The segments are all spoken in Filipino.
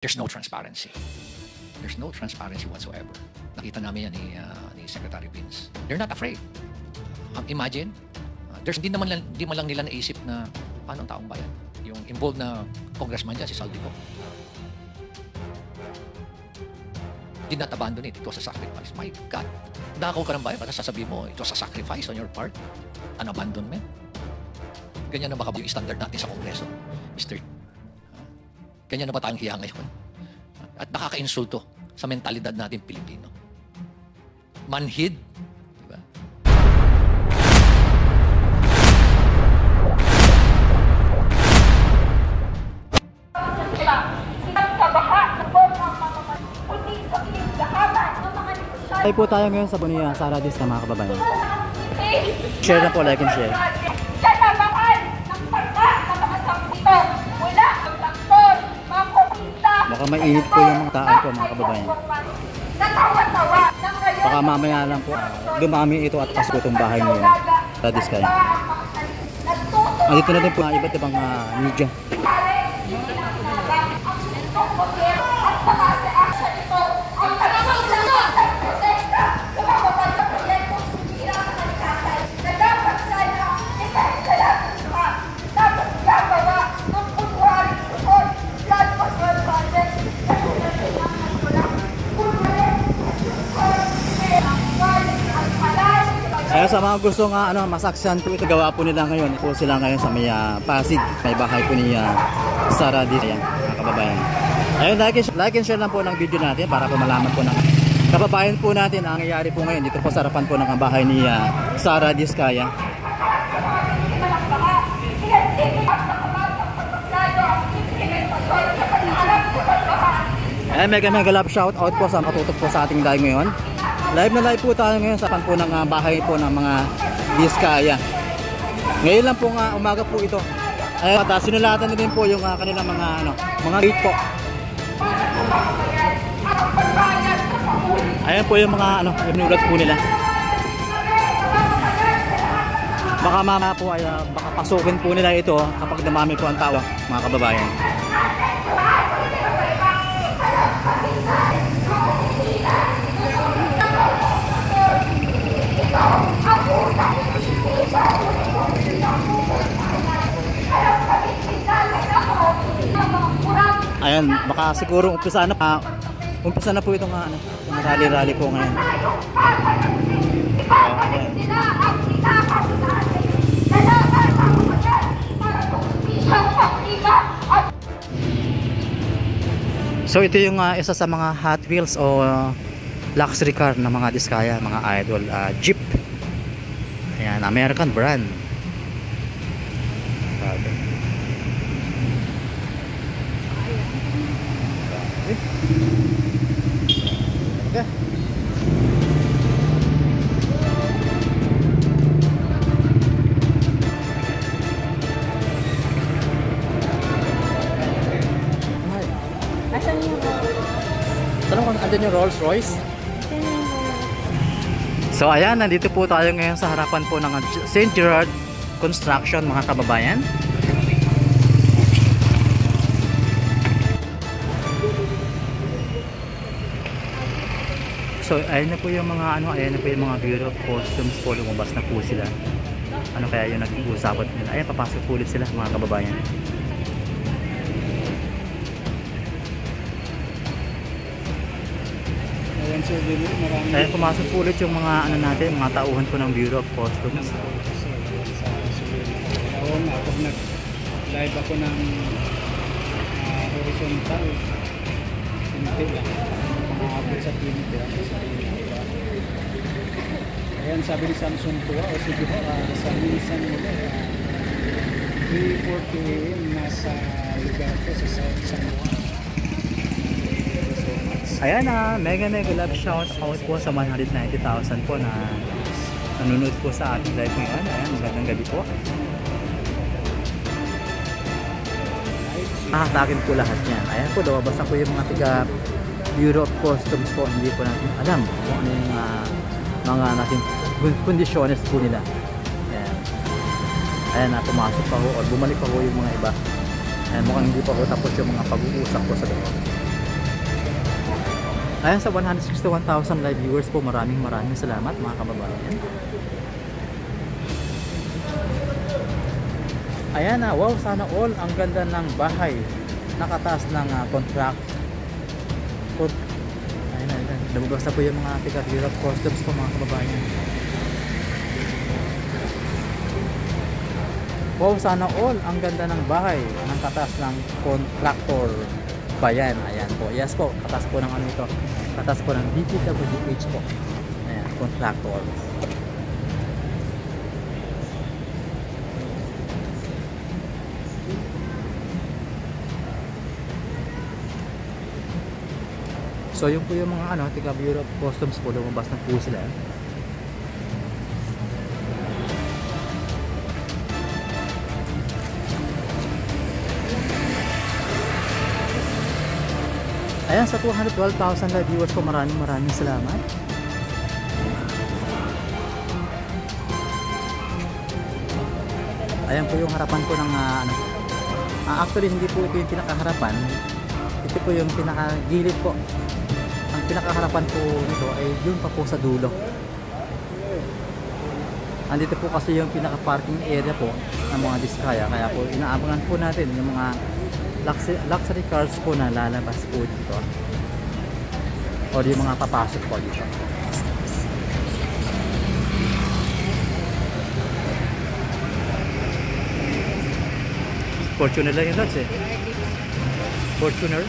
There's no transparency. There's no transparency whatsoever. Nakita namin yan ni Secretary Vince. They're not afraid. Imagine, di man lang nila naisip na paano ang taong bayan. Yung involved na congressman dyan, si Saldico. Did not abandon it. It was a sacrifice. My God. Dakaw ka ng bayan, para sasabihin mo, it was a sacrifice on your part. An abandonment. Ganyan na ba yung standard natin sa Kongreso, Mr. Ganyan na ba tayong hiya ngayon? At nakaka-insulto sa mentalidad natin Pilipino. Manhid. Diba? Tayo po tayo ngayon sa Bonilla, Sara Dis na mga kababayan. Share na po, like and share. Baka mainit po yung mga tao po mga kababayan. Baka mamaya lang po dumami ito at pasok itong bahay ngayon. Sara Dis kayo. Andito na din po iba't ibang media. Kaya sa mga gusto nga masaksihan po ito, gawa po nila ngayon po sila ngayon sa may Pasig, may bahay po ni Sara Dis, mga kababayan. Ayun, like and share lang po ng video natin para po malaman po ng kababayan po natin ang nangyayari po ngayon dito po sa harapan po ng bahay ni Sara Dis kaya. Mega love shout out po sa matutok po sa ating live ngayon. Live na live po tayo ngayon sa pan po ng bahay po ng mga Diskaya. Ngayon lang po umaga po ito. At sinulatan na din po yung kanilang mga gate po. Ayan po yung mga inulat po nila. Baka mama po ay baka pasukin po nila ito kapag dumami po ang tao, mga kababayan. Ayan, baka siguro umpisa na po itong rally po ngayon. So ito yung isa sa mga Hot Wheels o luxury car ng mga Diskaya, mga idol, Jeep. Ayan, American brand. Okay. Asan yung tanong kung andun yung Rolls Royce? So ayan, nandito po tayo ngayon sa harapan po ng St. Gerard Construction, mga kababayan. So ayan na po yung mga ayan na po yung mga Bureau of Customs po, lumabas na po sila. Ano kaya yung nag-uusapan nila? Ayan, papasok po ulit sila, mga kababayan. Ayan, pumasok po ulit yung mga natin, mga tauhan po ng Bureau of Customs. Ako nag-live ako ng horizontal. Hindi lang. Makakapit sa pinito. Ayan, sabi ni Samsung po, o sige po, sa minsan nila, 3:40 AM nasa lugar ko sa South San Juan. Ayan mega love shout out po sa 190,000 po na nanonood po sa ating live ngayon. Ayan, magandang gabi po. Takin po lahat yan. Ayan po, lumabas na po yung mga tiga Bureau of Customs po. Hindi po natin alam kung ano yung mga natin kondisyones po nila. Ayan. Ayan, pumasok pa ho o bumalik pa ho yung mga iba. Ayan, mukhang hindi pa ho tapos yung mga pag-uusap po sa loob. Ayan, sa 161,000 live viewers po, maraming salamat mga kababayan. Ayan na, wow, sana all, ang ganda ng bahay. Nakataas ng contract. Ayan, lumabas na po yung mga tiga-Europe customs po mga kababayan. Wow, sana all, ang ganda ng bahay. Nakataas ng contractor. Bayan, ayan po. Yes po, katas po ng ano ito. Katas po ng DPWH po. Ayan, contractor. So yung po yung mga tiga Bureau of Customs po, lumabas na po sila. Ayan, sa 212,000 live viewers po, maraming salamat. Ayan po yung harapan po ng actually hindi po ito yung pinakaharapan. Ito po yung pinakagilid po. Ang pinakaharapan po nito ay yun pa po sa dulo. Andito po kasi yung pinaka-parking area po ng mga diskaya. Kaya po inaabangan po natin yung mga luxury cars po na lalabas po dito. O yung mga papasok po dito. Fortuner lang yung Dodge eh. Fortuner.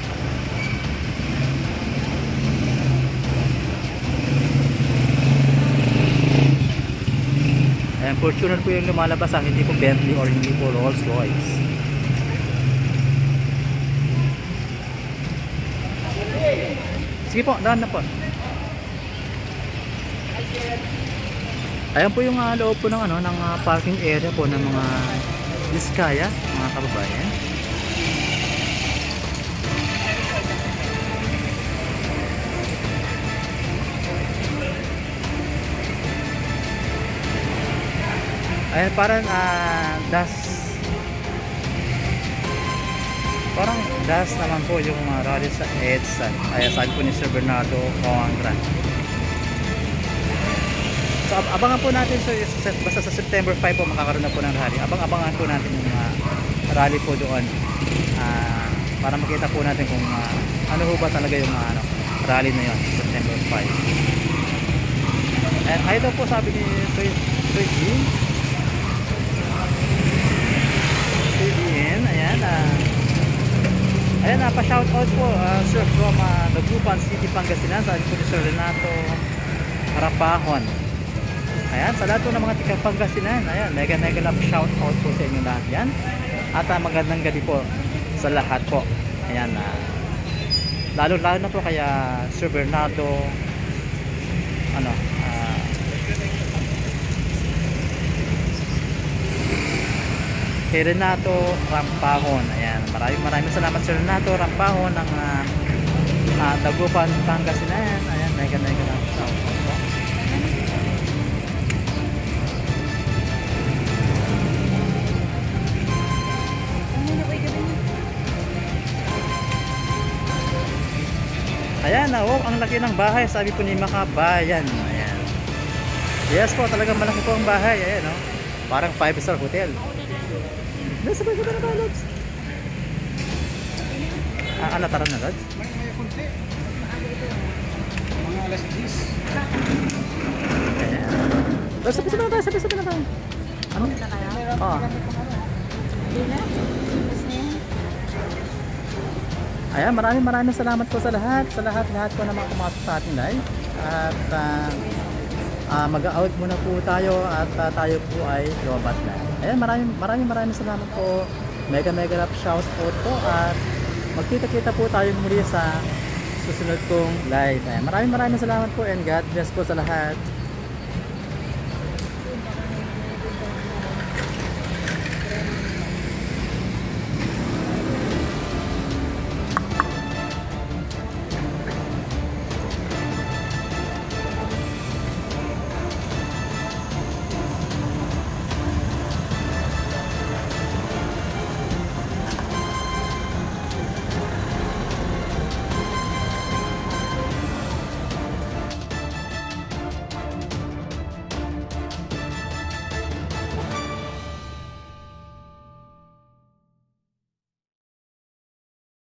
Ayan, Fortuner po yung lumalabas, hindi po Bentley or hindi po Rolls Royce. Sige po, daan na po. Ayan po yung loob po ng ng parking area po ng mga diskaya, mga kababayan. Ayan, parang das naman po yung rally sa EDSA. Ayan, sabi po ni Sir Bernardo Coangra. So abangan po natin, so basta sa September 5 po makakaroon na po ng rally. Abangan po natin yung rally po doon para makita po natin kung ano ho ba talaga yung rally na yun, September 5. And ito po sabi ni Twiggy, ayan, pa-shoutout po sir from Dagupan City, Pangasinan. Sabi po ni Sir Renato Rapahon. Ayan, sa lahat po ng mga tiga Pangasinan, ayan, mega love shoutout po sa inyo lahat yan. At magandang gabi po sa lahat po. Ayan, lalo na po kaya Sir Bernardo kay Renato Rampahon. Ayan, maraming salamat Sir Renato Rampahon ng Dagupan, Pangasinan. Ayan, mega love shoutout po. Ayan, wow, ang laki ng bahay, sabi po ni Makabayan. Ayan. Yes po, talagang malaki po ang bahay. Ayan, no? Parang 5-star hotel. Nasa ba na ba, Lods? Tara na, Lods? Mga alas 10. Ayan. Lods, sabi na ba? Ano? Oo. Ayan, maraming salamat po sa lahat po na mga pumasok sa ating live. At mag-out muna po tayo at tayo po ay lumabas na. Ayan, maraming salamat po. Mega love shout out po at magkita-kita po tayo muli sa susunod kong live. Ayan, maraming salamat po and God bless po sa lahat.